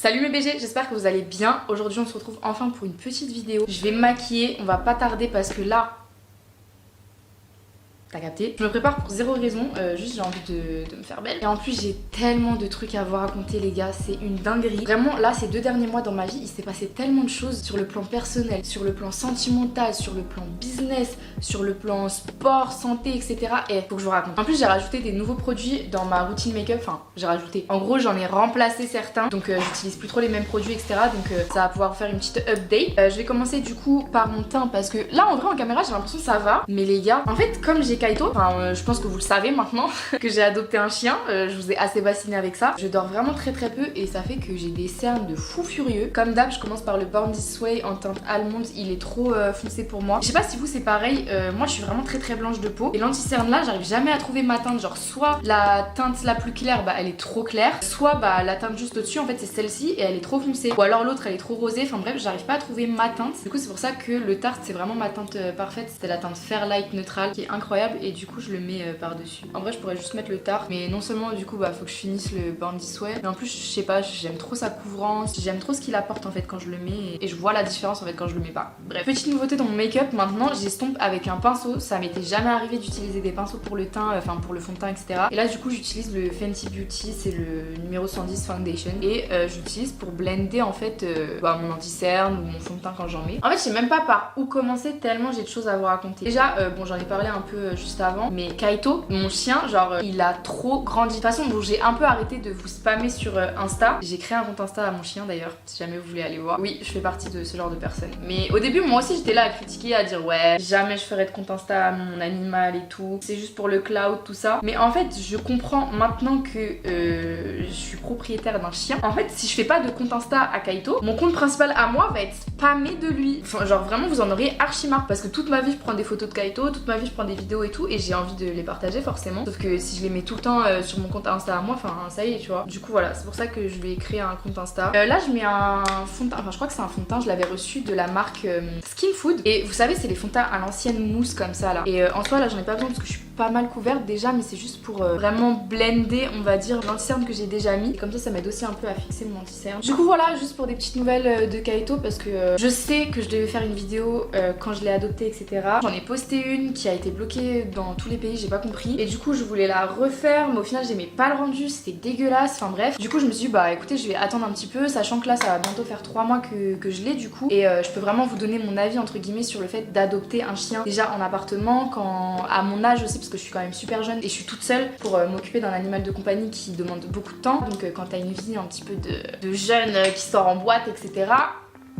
Salut mes BG, j'espère que vous allez bien. Aujourd'hui on se retrouve enfin pour une petite vidéo. Je vais me maquiller, on va pas tarder parce que là... T'as capté? Je me prépare pour zéro raison, juste j'ai envie de me faire belle. Et en plus j'ai tellement de trucs à vous raconter les gars, c'est une dinguerie. Vraiment là ces 2 derniers mois dans ma vie, il s'est passé tellement de choses sur le plan personnel, sur le plan sentimental, sur le plan business, sur le plan sport, santé, etc. Et faut que je vous raconte. En plus j'ai rajouté des nouveaux produits dans ma routine make-up, enfin j'ai rajouté. En gros j'en ai remplacé certains, donc j'utilise plus trop les mêmes produits, etc. Donc ça va pouvoir faire une petite update. Je vais commencer du coup par mon teint parce que là en vrai en caméra j'ai l'impression que ça va. Mais les gars, en fait comme j'ai Kaito, enfin je pense que vous le savez maintenant que j'ai adopté un chien, je vous ai assez bassiné avec ça. Je dors vraiment très peu et ça fait que j'ai des cernes de fou furieux. Comme d'hab je commence par le Born This Way en teinte almond, il est trop foncé pour moi. Je sais pas si vous c'est pareil, moi je suis vraiment très blanche de peau et l'anti-cerne là j'arrive jamais à trouver ma teinte, genre soit la teinte la plus claire bah elle est trop claire, soit bah la teinte juste au-dessus en fait c'est celle-ci et elle est trop foncée, ou alors l'autre elle est trop rosée, enfin bref j'arrive pas à trouver ma teinte. Du coup c'est pour ça que le Tarte c'est vraiment ma teinte parfaite, c'était la teinte Fairlight Neutral qui est incroyable et du coup je le mets par dessus. En vrai je pourrais juste mettre le Tarte mais non seulement du coup bah faut que je finisse le Born This Way, mais en plus je sais pas, j'aime trop sa couvrance, j'aime trop ce qu'il apporte en fait quand je le mets et je vois la différence en fait quand je le mets pas. Bref, petite nouveauté dans mon make-up maintenant, j'estompe avec un pinceau, ça m'était jamais arrivé d'utiliser des pinceaux pour le teint, enfin pour le fond de teint etc. Et là du coup j'utilise le Fenty Beauty, c'est le numéro 110 Foundation et j'utilise pour blender en fait mon anti-cerne ou mon fond de teint quand j'en mets. En fait je sais même pas par où commencer tellement j'ai de choses à vous raconter. Déjà bon j'en ai parlé un peu juste avant, mais Kaito, mon chien, genre il a trop grandi. De toute façon bon j'ai un peu arrêté de vous spammer sur Insta. J'ai créé un compte Insta à mon chien d'ailleurs, si jamais vous voulez aller voir. Oui je fais partie de ce genre de personne. Mais au début moi aussi j'étais là à critiquer, à dire ouais jamais je ferais de compte Insta à mon animal et tout, c'est juste pour le cloud tout ça. Mais en fait je comprends maintenant que je suis propriétaire d'un chien. En fait si je fais pas de compte Insta à Kaito, mon compte principal à moi va être spammé de lui. Enfin genre vraiment vous en aurez archi marre parce que toute ma vie je prends des photos de Kaito, toute ma vie je prends des vidéos et tout et j'ai envie de les partager forcément. Sauf que si je les mets tout le temps sur mon compte Insta à moi, enfin ça y est tu vois. Du coup voilà, c'est pour ça que je vais créer un compte Insta. Là je mets un fond de teint, enfin je crois que c'est un fond de teint, je l'avais reçu de la marque Skin Food. Et vous savez c'est les fonds de teint à l'ancienne mousse comme ça là. Et en soi là j'en ai pas besoin parce que je suis pas mal couverte déjà, mais c'est juste pour vraiment blender on va dire l'anti-cerne que j'ai déjà mis. Et comme ça m'aide aussi un peu à fixer mon anti-cerne. Du coup voilà, juste pour des petites nouvelles de Kaito parce que je sais que je devais faire une vidéo quand je l'ai adopté etc. J'en ai posté une qui a été bloquée dans tous les pays, j'ai pas compris. Et du coup je voulais la refaire mais au final j'aimais pas le rendu, c'était dégueulasse, enfin bref. Du coup je me suis dit bah écoutez je vais attendre un petit peu, sachant que là ça va bientôt faire 3 mois que je l'ai du coup. Et je peux vraiment vous donner mon avis entre guillemets sur le fait d'adopter un chien déjà en appartement, quand à mon âge aussi parce que je suis quand même super jeune et je suis toute seule pour m'occuper d'un animal de compagnie qui demande beaucoup de temps. Donc quand t'as une vie un petit peu de jeune qui sort en boîte etc.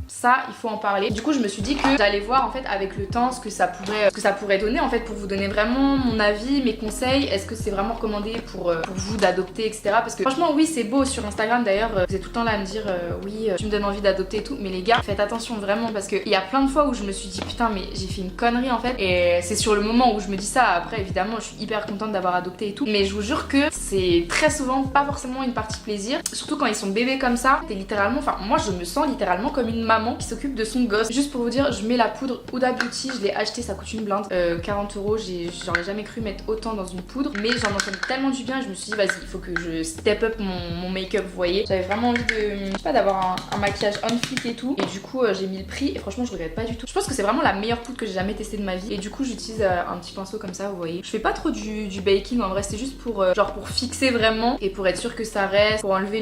Ça il faut en parler. Du coup je me suis dit que j'allais voir en fait avec le temps ce que ça pourrait donner en fait pour vous donner vraiment mon avis, mes conseils. Est-ce que c'est vraiment recommandé pour vous d'adopter etc. Parce que franchement oui c'est beau sur Instagram d'ailleurs, vous êtes tout le temps là à me dire oui tu me donnes envie d'adopter et tout, mais les gars faites attention vraiment parce qu'il y a plein de fois où je me suis dit putain mais j'ai fait une connerie en fait. Et c'est sur le moment où je me dis ça, après évidemment je suis hyper contente d'avoir adopté et tout, mais je vous jure que c'est très souvent pas forcément une partie plaisir, surtout quand ils sont bébés comme ça. T'es littéralement, enfin moi je me sens littéralement comme une maman qui s'occupe de son gosse. Juste pour vous dire, je mets la poudre Huda Beauty, je l'ai acheté, ça coûte une blinde, 40 €, j'aurais jamais cru mettre autant dans une poudre, mais j'en entendais tellement du bien et je me suis dit vas-y il faut que je step up mon make-up, vous voyez. J'avais vraiment envie de, je sais pas, d'avoir un maquillage on fleek et tout, et du coup j'ai mis le prix et franchement je regrette pas du tout. Je pense que c'est vraiment la meilleure poudre que j'ai jamais testée de ma vie et du coup j'utilise un petit pinceau comme ça, vous voyez. Je fais pas trop du baking en vrai, c'est juste pour genre pour fixer vraiment et pour être sûr que ça reste, pour enlever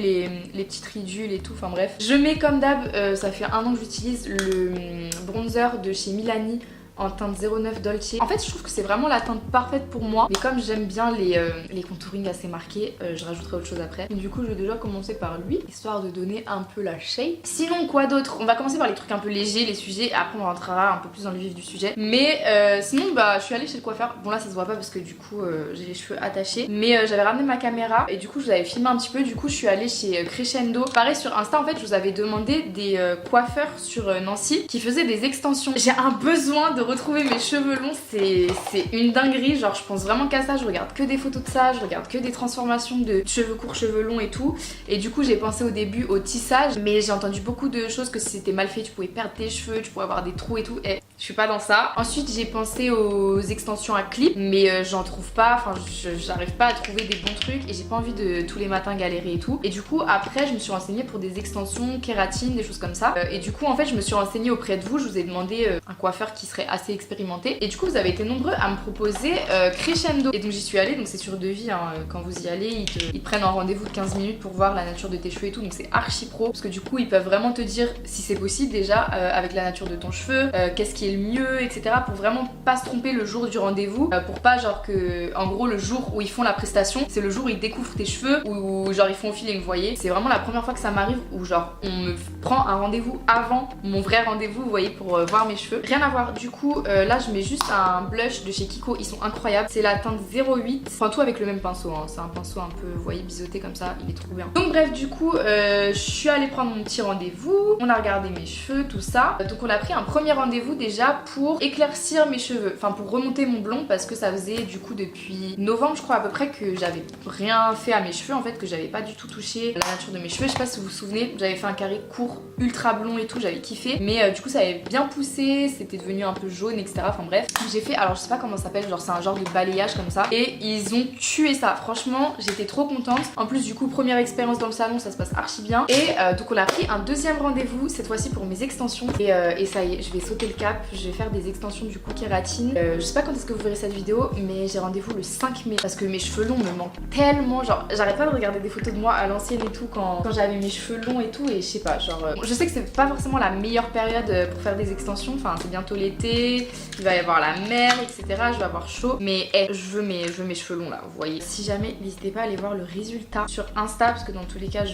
les petites ridules et tout, enfin bref. Je mets comme d'hab, ça fait 1 an que j'utilise le bronzer de chez Milani en teinte 09 Dolce. En fait je trouve que c'est vraiment la teinte parfaite pour moi, mais comme j'aime bien les contourings assez marqués, je rajouterai autre chose après. Et du coup je vais déjà commencer par lui, histoire de donner un peu la shape. Sinon quoi d'autre? On va commencer par les trucs un peu légers, les sujets, et après on rentrera un peu plus dans le vif du sujet. Mais sinon bah je suis allée chez le coiffeur. Bon là ça se voit pas parce que du coup j'ai les cheveux attachés, mais j'avais ramené ma caméra et du coup je vous avais filmé un petit peu. Du coup je suis allée chez Crescendo. Pareil sur Insta en fait je vous avais demandé des coiffeurs sur Nancy qui faisaient des extensions. J'ai un besoin de retrouver mes cheveux longs, c'est une dinguerie, genre je pense vraiment qu'à ça, je regarde que des photos de ça, je regarde que des transformations de cheveux courts, cheveux longs et tout. Et du coup j'ai pensé au début au tissage, mais j'ai entendu beaucoup de choses que si c'était mal fait tu pouvais perdre tes cheveux, tu pouvais avoir des trous et tout, et Je suis pas dans ça. Ensuite j'ai pensé aux extensions à clip, mais j'en trouve pas, enfin j'arrive pas à trouver des bons trucs et j'ai pas envie de tous les matins galérer et tout. Et du coup après je me suis renseignée pour des extensions kératine, des choses comme ça. Et du coup en fait je me suis renseignée auprès de vous, je vous ai demandé un coiffeur qui serait assez expérimenté. Et du coup vous avez été nombreux à me proposer Crescendo. Et donc j'y suis allée, donc c'est sur devis, hein. Quand vous y allez ils te prennent un rendez-vous de 15 minutes pour voir la nature de tes cheveux et tout, donc c'est archi pro parce que du coup ils peuvent vraiment te dire si c'est possible déjà avec la nature de ton cheveu, qu'est-ce qui est le mieux, etc. pour vraiment pas se tromper le jour du rendez-vous, pour pas genre que en gros le jour où ils font la prestation c'est le jour où ils découvrent tes cheveux ou genre ils font au feeling, vous voyez. C'est vraiment la première fois que ça m'arrive où genre on me prend un rendez-vous avant mon vrai rendez-vous, vous voyez, pour voir mes cheveux. Rien à voir, du coup là je mets juste un blush de chez Kiko, ils sont incroyables, c'est la teinte 08, enfin tout avec le même pinceau, hein. C'est un pinceau un peu, vous voyez, biseauté comme ça, il est trop bien. Donc bref, du coup je suis allée prendre mon petit rendez-vous, on a regardé mes cheveux, tout ça. Donc on a pris un premier rendez-vous déjà pour éclaircir mes cheveux, enfin pour remonter mon blond parce que ça faisait du coup depuis novembre je crois à peu près que j'avais rien fait à mes cheveux en fait, que j'avais pas du tout touché la nature de mes cheveux. Je sais pas si vous vous souvenez, j'avais fait un carré court ultra blond et tout, j'avais kiffé, mais du coup ça avait bien poussé, c'était devenu un peu jaune, etc. Enfin bref, j'ai fait, alors je sais pas comment ça s'appelle, genre c'est un genre de balayage comme ça et ils ont tué ça. Franchement j'étais trop contente. En plus du coup première expérience dans le salon, ça se passe archi bien. Et donc on a pris un deuxième rendez-vous cette fois-ci pour mes extensions et ça y est, je vais sauter le cap, je vais faire des extensions du coup kératine. Je sais pas quand est-ce que vous verrez cette vidéo, mais j'ai rendez-vous le 5 mai parce que mes cheveux longs me manquent tellement, genre j'arrête pas de regarder des photos de moi à l'ancienne et tout quand j'avais mes cheveux longs et tout, et je sais pas, genre je sais que c'est pas forcément la meilleure période pour faire des extensions, enfin c'est bientôt l'été, il va y avoir la mer, etc. Je vais avoir chaud, mais je veux mes cheveux longs là, vous voyez. Si jamais, n'hésitez pas à aller voir le résultat sur Insta parce que dans tous les cas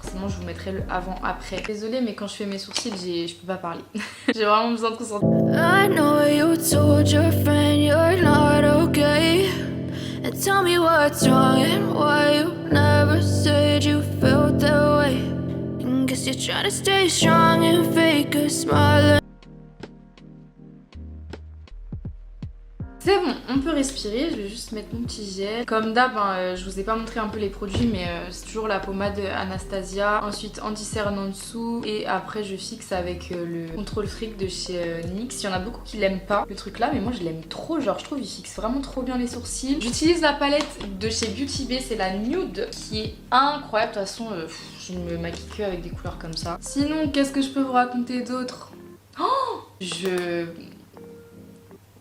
forcément je vous mettrai le avant après. Désolée mais quand je fais mes sourcils je peux pas parler. J'ai vraiment besoin de concentrer. I know you told your friend you're not okay, and tell me what's wrong and why you never said you felt that way. And guess you're trying to stay strong and fake a smile. C'est bon, on peut respirer, je vais juste mettre mon petit gel. Comme d'hab, hein, je vous ai pas montré un peu les produits, mais c'est toujours la pommade Anastasia. Ensuite anti-cerne en dessous et après je fixe avec le contrôle fric de chez NYX. Il y en a beaucoup qui l'aiment pas le truc là, mais moi je l'aime trop, genre je trouve il fixe vraiment trop bien les sourcils. J'utilise la palette de chez Beauty Bay, c'est la Nude, qui est incroyable. De toute façon je ne me maquille que avec des couleurs comme ça. Sinon qu'est-ce que je peux vous raconter d'autre?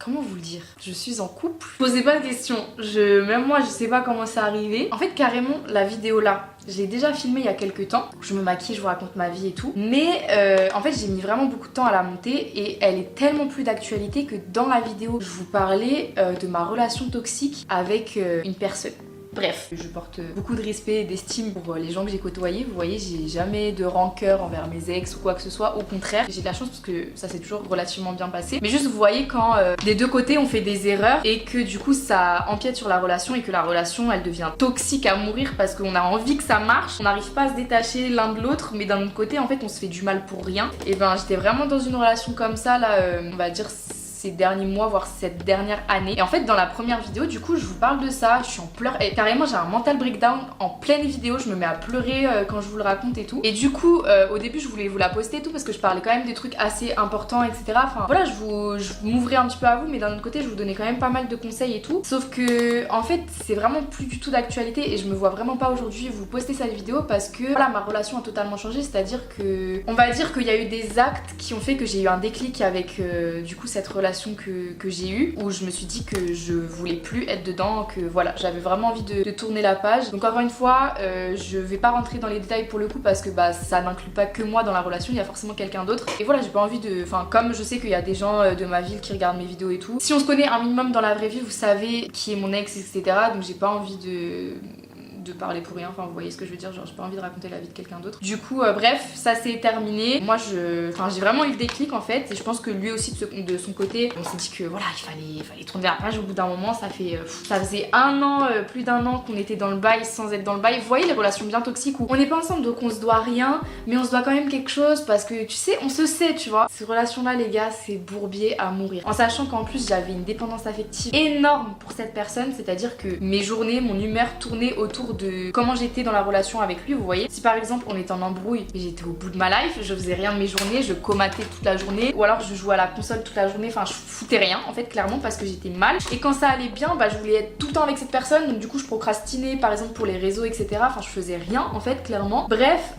Comment vous le dire? Je suis en couple. Posez pas de questions. Même moi, je sais pas comment c'est arrivé. En fait, carrément, la vidéo là, je l'ai déjà filmée il y a quelques temps. Je me maquille, je vous raconte ma vie et tout. Mais en fait, j'ai mis vraiment beaucoup de temps à la monter et elle est tellement plus d'actualité que dans la vidéo, je vous parlais de ma relation toxique avec une personne. Bref, je porte beaucoup de respect et d'estime pour les gens que j'ai côtoyés. Vous voyez, j'ai jamais de rancœur envers mes ex ou quoi que ce soit. Au contraire, j'ai de la chance parce que ça s'est toujours relativement bien passé. Mais juste, vous voyez, quand des deux côtés on fait des erreurs et que du coup ça empiète sur la relation et que la relation elle devient toxique à mourir parce qu'on a envie que ça marche, on n'arrive pas à se détacher l'un de l'autre, mais d'un autre côté en fait on se fait du mal pour rien. Et ben j'étais vraiment dans une relation comme ça là, on va dire ces derniers mois, voire cette dernière année. Et en fait dans la première vidéo du coup je vous parle de ça, je suis en pleurs et carrément j'ai un mental breakdown en pleine vidéo, je me mets à pleurer quand je vous le raconte et tout. Et du coup au début je voulais vous la poster et tout parce que je parlais quand même des trucs assez importants, etc. Enfin voilà, je m'ouvrais un petit peu à vous, mais d'un autre côté je vous donnais quand même pas mal de conseils et tout. Sauf que en fait c'est vraiment plus du tout d'actualité et je me vois vraiment pas aujourd'hui vous poster cette vidéo parce que voilà, ma relation a totalement changé, c'est-à-dire que on va dire qu'il y a eu des actes qui ont fait que j'ai eu un déclic avec du coup cette relation que j'ai eue, où je me suis dit que je voulais plus être dedans, que voilà, j'avais vraiment envie de tourner la page. Donc encore une fois, je vais pas rentrer dans les détails pour le coup parce que bah ça n'inclut pas que moi dans la relation, il y a forcément quelqu'un d'autre. Et voilà, j'ai pas envie de... Enfin, comme je sais qu'il y a des gens de ma ville qui regardent mes vidéos et tout. Si on se connaît un minimum dans la vraie vie, vous savez qui est mon ex, etc. Donc j'ai pas envie de parler pour rien, enfin vous voyez ce que je veux dire, genre j'ai pas envie de raconter la vie de quelqu'un d'autre. Du coup bref, ça s'est terminé. Moi j'ai vraiment eu le déclic en fait, et je pense que lui aussi de son côté, on s'est dit que voilà, il fallait tourner la page au bout d'un moment. Ça faisait un an, plus d'un an qu'on était dans le bail sans être dans le bail. Vous voyez les relations bien toxiques où on n'est pas ensemble donc on se doit rien, mais on se doit quand même quelque chose parce que tu sais, on se sait, tu vois. Ces relations là les gars, c'est bourbier à mourir. En sachant qu'en plus j'avais une dépendance affective énorme pour cette personne, c'est à dire que mes journées, mon humeur tournait autour autour de comment j'étais dans la relation avec lui, vous voyez. Si par exemple on était en embrouille et j'étais au bout de ma life, je faisais rien de mes journées, je comatais toute la journée, ou alors je jouais à la console toute la journée, enfin je foutais rien en fait clairement parce que j'étais mal. Et quand ça allait bien, bah je voulais être tout le temps avec cette personne, donc du coup je procrastinais par exemple pour les réseaux, etc. Enfin je faisais rien en fait clairement. Bref,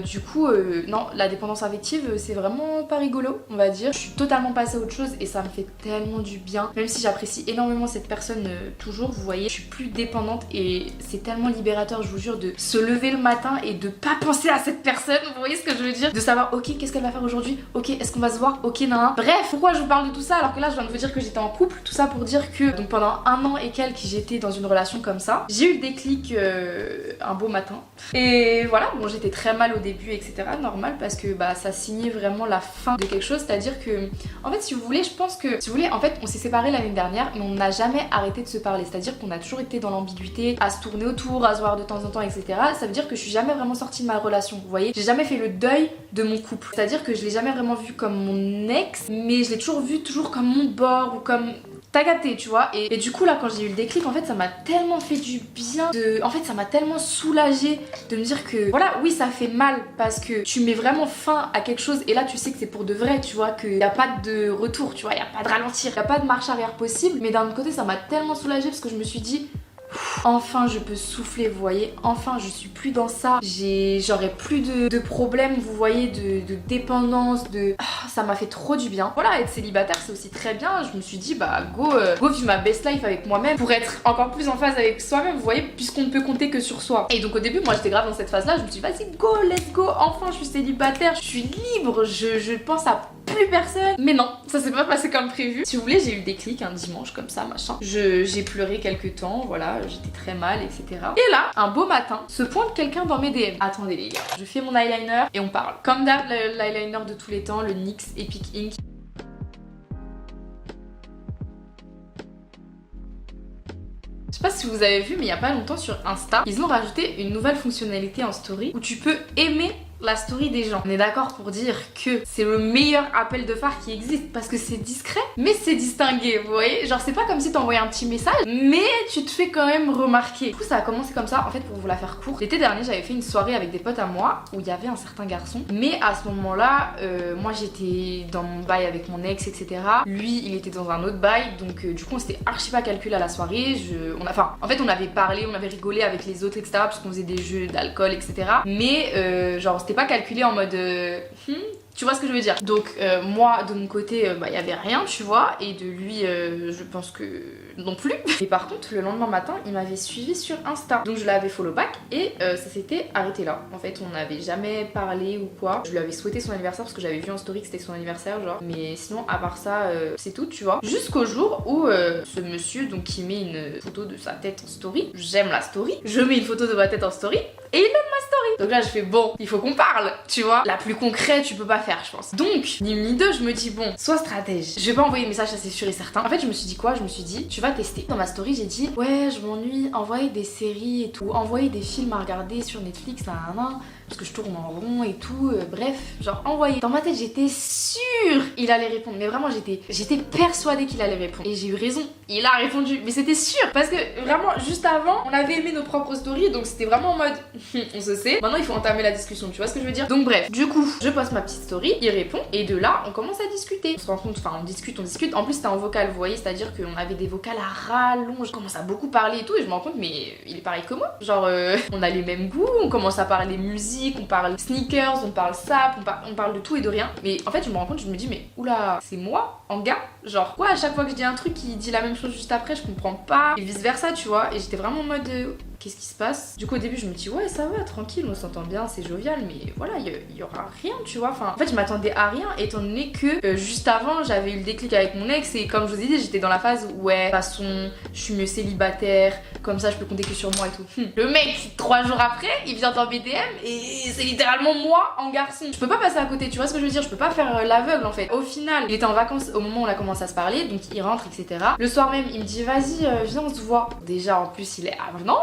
du coup non, la dépendance affective c'est vraiment pas rigolo on va dire. Je suis totalement passée à autre chose et ça me fait tellement du bien, même si j'apprécie énormément cette personne toujours, vous voyez, je suis plus dépendante et c'est tellement libérateur, je vous jure, de se lever le matin et de pas penser à cette personne, vous voyez ce que je veux dire, de savoir ok qu'est-ce qu'elle va faire aujourd'hui, ok est-ce qu'on va se voir, ok nan. Bref, pourquoi je vous parle de tout ça alors que là je viens de vous dire que j'étais en couple, tout ça pour dire que donc pendant 1 an et quelques j'étais dans une relation comme ça, j'ai eu le déclic un beau matin et voilà, bon j'étais très mal au début etc, normal parce que bah ça signait vraiment la fin de quelque chose, c'est-à-dire que en fait si vous voulez, je pense que si vous voulez en fait on s'est séparés l'année dernière mais on n'a jamais arrêté de se parler, c'est-à-dire qu'on a toujours été dans l'ambiguïté, à se tourner autour, à se voir de temps en temps etc. Ça veut dire que je suis jamais vraiment sortie de ma relation, vous voyez, j'ai jamais fait le deuil de mon couple, c'est-à-dire que je l'ai jamais vraiment vu comme mon ex mais je l'ai toujours vu toujours comme mon bord ou comme... T'as capté, tu vois, et du coup là quand j'ai eu le déclic en fait ça m'a tellement fait du bien en fait ça m'a tellement soulagée de me dire que voilà, oui ça fait mal parce que tu mets vraiment fin à quelque chose et là tu sais que c'est pour de vrai, tu vois, qu'il n'y a pas de retour, tu vois, il n'y a pas de ralentir, il n'y a pas de marche arrière possible, mais d'un autre côté ça m'a tellement soulagée parce que je me suis dit enfin je peux souffler, vous voyez, enfin je suis plus dans ça, j'aurais plus de problèmes, vous voyez, de dépendance, ça m'a fait trop du bien. Voilà, être célibataire c'est aussi très bien, je me suis dit bah go vivre ma best life avec moi-même pour être encore plus en phase avec soi-même, vous voyez, puisqu'on ne peut compter que sur soi. Et donc au début moi j'étais grave dans cette phase là, je me suis dit vas-y go, let's go, enfin je suis célibataire, je suis libre, je pense à plus personne. Mais non, ça s'est pas passé comme prévu. Si vous voulez, j'ai eu le déclic un dimanche comme ça, machin. J'ai pleuré quelques temps, voilà, j'étais très mal, etc. Et là, un beau matin, se pointe quelqu'un dans mes DM. Attendez les gars, je fais mon eyeliner et on parle. Comme d'hab, l'eyeliner de tous les temps, le NYX Epic Ink. Je sais pas si vous avez vu, mais il y a pas longtemps sur Insta, ils ont rajouté une nouvelle fonctionnalité en story où tu peux aimer la story des gens. On est d'accord pour dire que c'est le meilleur appel de phare qui existe parce que c'est discret mais c'est distingué, vous voyez, genre c'est pas comme si t'envoyais un petit message mais tu te fais quand même remarquer. Du coup ça a commencé comme ça, en fait pour vous la faire courte, l'été dernier j'avais fait une soirée avec des potes à moi où il y avait un certain garçon, mais à ce moment là moi j'étais dans mon bail avec mon ex etc, lui il était dans un autre bail donc du coup on s'était archi pas calculé à la soirée, en fait on avait parlé, on avait rigolé avec les autres etc parce qu'on faisait des jeux d'alcool etc, mais genre c'était pas calculé en mode tu vois ce que je veux dire. Donc moi de mon côté bah y avait rien tu vois, et de lui je pense que non plus. Et par contre le lendemain matin il m'avait suivi sur Insta, donc je l'avais follow back et ça s'était arrêté là. En fait on n'avait jamais parlé ou quoi, je lui avais souhaité son anniversaire parce que j'avais vu en story que c'était son anniversaire genre, mais sinon à part ça c'est tout tu vois. Jusqu'au jour où ce monsieur donc qui met une photo de sa tête en story, j'aime la story, je mets une photo de ma tête en story et il aime ma story. Donc là je fais bon, il faut qu'on parle, tu vois, la plus concrète tu peux pas faire je pense. Donc ni une ni deux, je me dis bon, sois stratège, je vais pas envoyer de message, ça c'est sûr et certain. En fait je me suis dit quoi, je me suis dit tu vas tester. Dans ma story j'ai dit ouais je m'ennuie, envoyer des séries et tout, envoyer des films à regarder sur Netflix nan, parce que je tourne en rond et tout, bref, genre envoyer. Dans ma tête j'étais sûre il allait répondre, mais vraiment j'étais persuadée qu'il allait répondre. Et j'ai eu raison, il a répondu, mais c'était sûr. Parce que vraiment juste avant on avait aimé nos propres stories, donc c'était vraiment en mode on se sait, maintenant il faut entamer la discussion, tu vois ce que je veux dire. Donc bref, du coup je poste ma petite story, il répond et de là on commence à discuter. On se rend compte, enfin on discute. En plus c'était en vocal, vous voyez, c'est à dire qu'on avait des vocales à rallonge, on commence à beaucoup parler et tout, et je me rends compte mais il est pareil que moi, genre on a les mêmes goûts, on commence à parler musique, on parle sneakers, on parle sap, on parle de tout et de rien. Mais en fait je me rends compte, je me dis mais oula, c'est moi en gars, genre quoi, à chaque fois que je dis un truc il dit la même chose juste après, je comprends pas, et vice versa tu vois. Et j'étais vraiment en mode qu'est-ce qui se passe. Du coup au début je me dis ouais ça va, tranquille, on s'entend bien, c'est jovial, mais voilà il y aura rien tu vois. Enfin en fait je m'attendais à rien étant donné que juste avant j'avais eu le déclic avec mon ex et comme je vous ai dit j'étais dans la phase où ouais de toute façon je suis mieux célibataire, comme ça je peux compter que sur moi et tout. Le mec 3 jours après il vient dans BDM et c'est littéralement moi en garçon. Je peux pas passer à côté, tu vois ce que je veux dire, je peux pas faire l'aveugle en fait. Au final il était en vacances au moment où on a commencé à se parler, donc il rentre etc. Le soir même il me dit vas-y viens on se voit. Déjà en plus il est avenant.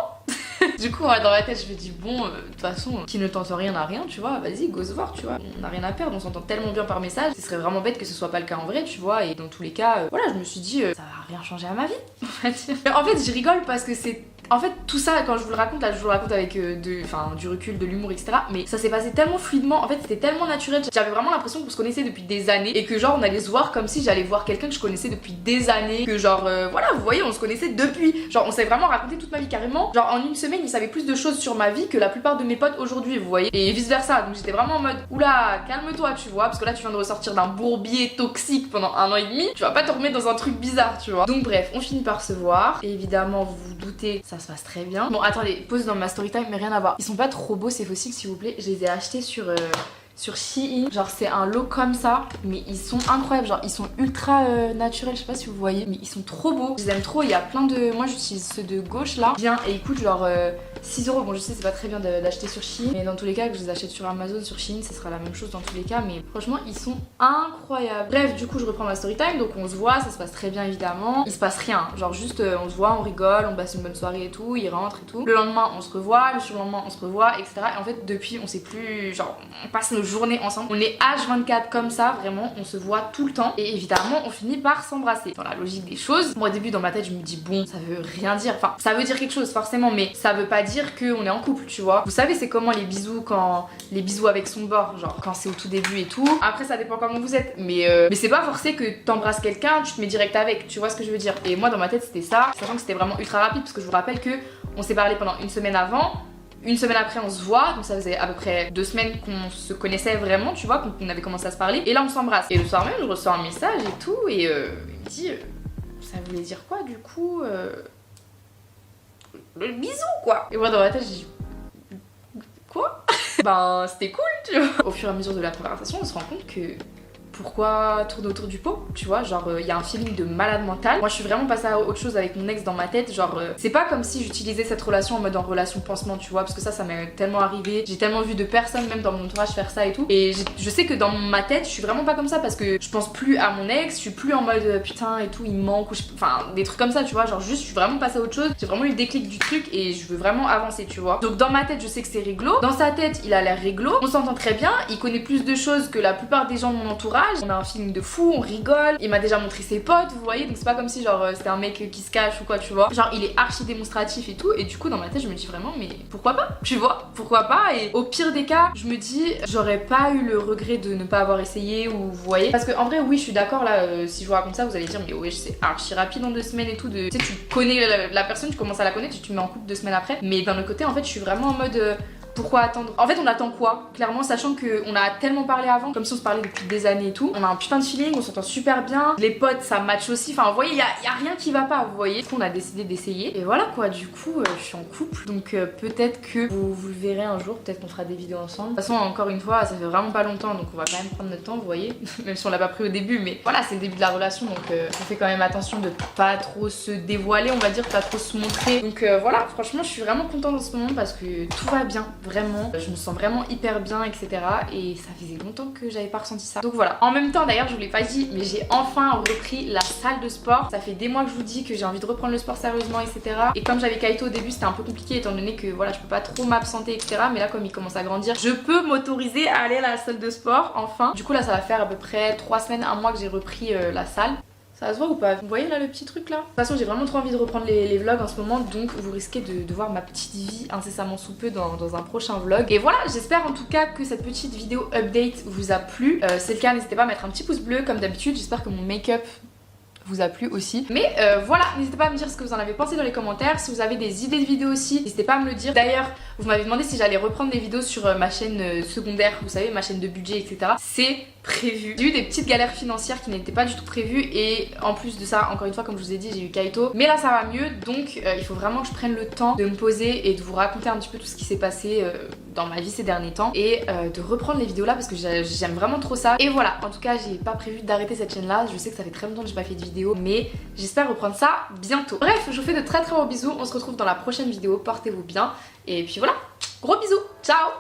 Du coup dans ma tête je me dis bon de toute façon qui ne tente rien n'a rien tu vois, vas-y go se voir tu vois, on n'a rien à perdre, on s'entend tellement bien par message, ce serait vraiment bête que ce soit pas le cas en vrai tu vois. Et dans tous les cas voilà je me suis dit ça va rien changer à ma vie en fait je rigole parce que c'est en fait tout ça quand je vous le raconte là, je vous le raconte avec du recul, de l'humour, etc. Mais ça s'est passé tellement fluidement, en fait c'était tellement naturel. J'avais vraiment l'impression qu'on se connaissait depuis des années et que genre on allait se voir comme si j'allais voir quelqu'un que je connaissais depuis des années, que genre voilà, vous voyez, on se connaissait depuis. Genre on s'est vraiment raconté toute ma vie carrément. Genre en une semaine il savait plus de choses sur ma vie que la plupart de mes potes aujourd'hui, vous voyez, et vice versa. Donc j'étais vraiment en mode oula, calme-toi, tu vois, parce que là tu viens de ressortir d'un bourbier toxique pendant 1 an et demi, tu vas pas te remettre dans un truc bizarre, tu vois. Donc bref, on finit par se voir et évidemment vous vous doutez, ça se passe très bien. Bon attendez, pause dans ma story time, mais rien à voir. Ils sont pas trop beaux ces fossiles s'il vous plaît, je les ai achetés sur Shein, genre c'est un lot comme ça, mais ils sont incroyables, genre ils sont ultra naturels, je sais pas si vous voyez, mais ils sont trop beaux, je les aime trop. Il y a plein de, moi j'utilise ceux de gauche là, bien, et ils coûtent genre 6 €. Bon je sais c'est pas très bien d'acheter sur Shein, mais dans tous les cas que je les achète sur Amazon, sur Shein, ce sera la même chose dans tous les cas, mais franchement ils sont incroyables. Bref, du coup je reprends ma story time, donc on se voit, ça se passe très bien évidemment, il se passe rien, genre juste on se voit, on rigole, on passe une bonne soirée et tout, il rentre et tout. Le lendemain on se revoit, le surlendemain on se revoit, etc. Et en fait depuis on sait plus, genre on passe nos journées ensemble, on est H24 comme ça, vraiment on se voit tout le temps et évidemment on finit par s'embrasser. Dans la logique des choses, moi au début dans ma tête je me dis bon ça veut rien dire, enfin ça veut dire quelque chose forcément, mais ça veut pas dire qu'on est en couple, tu vois. Vous savez c'est comment les bisous, quand les bisous avec son bord, genre quand c'est au tout début et tout. Après ça dépend comment vous êtes, mais c'est pas forcé que t'embrasses quelqu'un, tu te mets direct avec, tu vois ce que je veux dire. Et moi dans ma tête c'était ça, sachant que c'était vraiment ultra rapide parce que je vous rappelle que on s'est parlé pendant une semaine avant. Une semaine après on se voit, donc ça faisait à peu près 2 semaines qu'on se connaissait vraiment, tu vois, qu'on avait commencé à se parler. Et là on s'embrasse. Et le soir même je reçois un message et tout, et il me dit ça voulait dire quoi du coup le bisou quoi. Et moi dans ma tête j'ai dit quoi. Ben c'était cool, tu vois. Au fur et à mesure de la conversation on se rend compte que pourquoi tourner autour du pot, tu vois, genre il y a un feeling de malade mental. Moi je suis vraiment passée à autre chose avec mon ex dans ma tête, genre c'est pas comme si j'utilisais cette relation en mode en relation pansement, tu vois, parce que ça m'est tellement arrivé, j'ai tellement vu de personnes même dans mon entourage faire ça et tout, et je sais que dans ma tête je suis vraiment pas comme ça parce que je pense plus à mon ex, je suis plus en mode putain et tout il me manque, ou enfin des trucs comme ça, tu vois, genre juste je suis vraiment passée à autre chose, j'ai vraiment eu le déclic du truc et je veux vraiment avancer, tu vois. Donc dans ma tête je sais que c'est réglo, dans sa tête il a l'air réglo, on s'entend très bien, il connaît plus de choses que la plupart des gens de mon entourage. On a un feeling de fou, on rigole, il m'a déjà montré ses potes, vous voyez, donc c'est pas comme si genre c'était un mec qui se cache ou quoi, tu vois. Genre il est archi démonstratif et tout, et du coup dans ma tête je me dis vraiment mais pourquoi pas, tu vois, pourquoi pas. Et au pire des cas je me dis j'aurais pas eu le regret de ne pas avoir essayé, ou vous voyez, parce que en vrai oui je suis d'accord là, si je vous raconte ça vous allez dire mais ouais c'est archi rapide en 2 semaines et tout, tu sais tu connais la personne, tu commences à la connaître, tu te mets en couple 2 semaines après, mais d'un autre côté en fait je suis vraiment en mode pourquoi attendre? En fait on attend quoi? Clairement sachant qu'on a tellement parlé avant, comme si on se parlait depuis des années et tout. On a un putain de feeling, on s'entend super bien. Les potes ça match aussi, enfin vous voyez y a rien qui va pas, vous voyez. Du coup on a décidé d'essayer et voilà quoi, du coup je suis en couple. Donc peut-être que vous le verrez un jour, peut-être qu'on fera des vidéos ensemble. De toute façon encore une fois ça fait vraiment pas longtemps donc on va quand même prendre notre temps, vous voyez. Même si on l'a pas pris au début, mais voilà c'est le début de la relation donc on fait quand même attention de pas trop se dévoiler, on va dire, pas trop se montrer. Donc voilà, franchement je suis vraiment contente en ce moment parce que tout va bien. Vraiment, je me sens vraiment hyper bien, etc. Et ça faisait longtemps que j'avais pas ressenti ça. Donc voilà. En même temps, d'ailleurs, je vous l'ai pas dit, mais j'ai enfin repris la salle de sport. Ça fait des mois que je vous dis que j'ai envie de reprendre le sport sérieusement, etc. Et comme j'avais Kaito au début, c'était un peu compliqué étant donné que voilà, je peux pas trop m'absenter, etc. Mais là, comme il commence à grandir, je peux m'autoriser à aller à la salle de sport, enfin. Du coup, là, ça va faire à peu près 3 semaines, 1 mois que j'ai repris la salle. Ça se voit ou pas? Vous voyez là le petit truc là? De toute façon j'ai vraiment trop envie de reprendre les vlogs en ce moment, donc vous risquez de voir ma petite vie incessamment sous peu dans un prochain vlog. Et voilà, j'espère en tout cas que cette petite vidéo update vous a plu. Si c'est le cas, n'hésitez pas à mettre un petit pouce bleu comme d'habitude. J'espère que mon make-up vous a plu aussi. Mais voilà, n'hésitez pas à me dire ce que vous en avez pensé dans les commentaires. Si vous avez des idées de vidéos aussi, n'hésitez pas à me le dire. D'ailleurs, vous m'avez demandé si j'allais reprendre des vidéos sur ma chaîne secondaire, vous savez, ma chaîne de budget, etc. C'est prévu. J'ai eu des petites galères financières qui n'étaient pas du tout prévues et en plus de ça, encore une fois comme je vous ai dit, j'ai eu Kaito. Mais là ça va mieux, donc il faut vraiment que je prenne le temps de me poser et de vous raconter un petit peu tout ce qui s'est passé dans ma vie ces derniers temps et de reprendre les vidéos là parce que j'aime vraiment trop ça. Et voilà, en tout cas j'ai pas prévu d'arrêter cette chaîne là, je sais que ça fait très longtemps que j'ai pas fait de vidéo, mais j'espère reprendre ça bientôt. Bref, je vous fais de très gros bisous, on se retrouve dans la prochaine vidéo, portez-vous bien et puis voilà, gros bisous, ciao.